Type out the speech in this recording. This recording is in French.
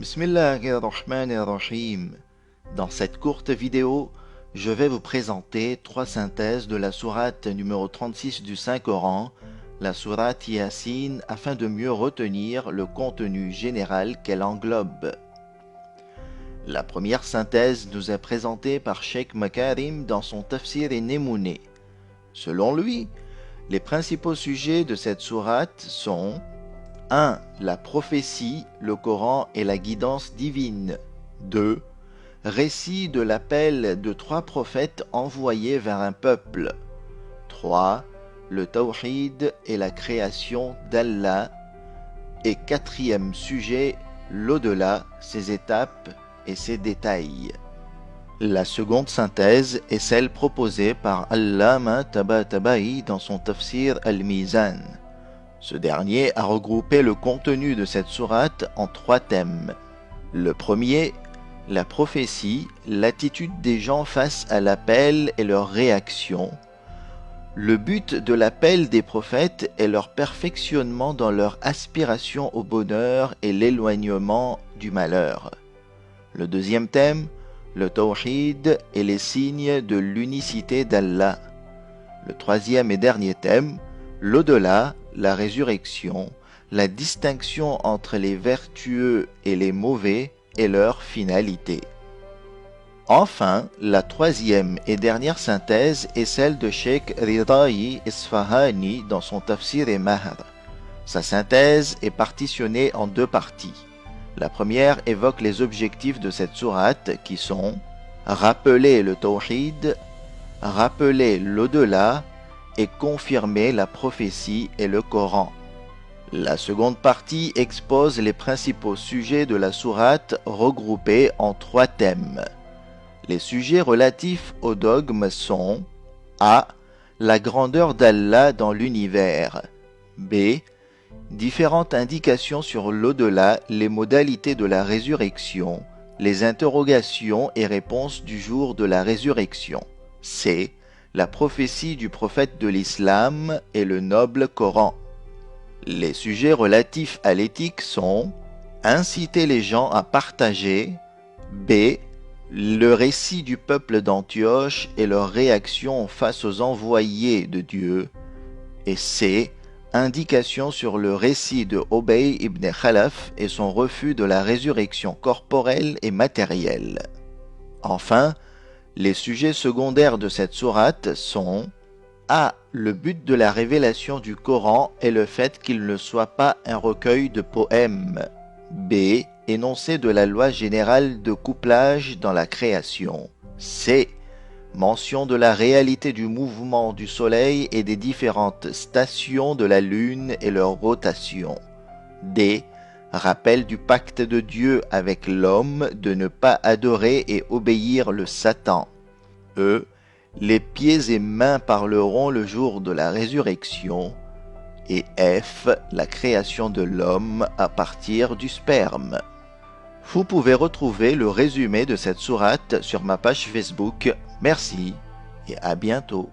Bismillahirrahmanirrahim. Dans cette courte vidéo, je vais vous présenter trois synthèses de la sourate numéro 36 du Saint-Coran, la sourate Yasin, afin de mieux retenir le contenu général qu'elle englobe. La première synthèse nous est présentée par Cheikh Makarim dans son Tafsir et Nemouné. Selon lui, les principaux sujets de cette sourate sont 1. La prophétie, le Coran et la guidance divine. 2. Récit de l'appel de trois prophètes envoyés vers un peuple. 3. Le tawhid et la création d'Allah. Et quatrième sujet, l'au-delà, ses étapes et ses détails. La seconde synthèse est celle proposée par Allama Tabatabai dans son Tafsir al-Mizan. Ce dernier a regroupé le contenu de cette sourate en trois thèmes. Le premier, la prophétie, l'attitude des gens face à l'appel et leur réaction. Le but de l'appel des prophètes est leur perfectionnement dans leur aspiration au bonheur et l'éloignement du malheur. Le deuxième thème, le tawhid et les signes de l'unicité d'Allah. Le troisième et dernier thème, l'au-delà, la résurrection, la distinction entre les vertueux et les mauvais et leur finalité. Enfin, la troisième et dernière synthèse est celle de Cheikh Ridai Isfahani dans son Tafsir et Mahr. Sa synthèse est partitionnée en deux parties. La première évoque les objectifs de cette sourate qui sont rappeler le tawhid, rappeler l'au-delà et confirmer la prophétie et le Coran. La seconde partie expose les principaux sujets de la sourate regroupés en trois thèmes. Les sujets relatifs au dogme sont A. La grandeur d'Allah dans l'univers. B. Différentes indications sur l'au-delà, les modalités de la résurrection, les interrogations et réponses du jour de la résurrection. C. La prophétie du prophète de l'islam et le noble Coran. Les sujets relatifs à l'éthique sont inciter les gens à partager, B. Le récit du peuple d'Antioche et leur réaction face aux envoyés de Dieu, et C. Indication sur le récit de Obey ibn Khalaf et son refus de la résurrection corporelle et matérielle. Enfin, les sujets secondaires de cette sourate sont A. Le but de la révélation du Coran est le fait qu'il ne soit pas un recueil de poèmes. B. Énoncé de la loi générale de couplage dans la création. C. Mention de la réalité du mouvement du Soleil et des différentes stations de la Lune et leur rotation. D. Rappel du pacte de Dieu avec l'homme de ne pas adorer et obéir le Satan. E. Les pieds et mains parleront le jour de la résurrection. Et F. La création de l'homme à partir du sperme. Vous pouvez retrouver le résumé de cette sourate sur ma page Facebook. Merci et à bientôt.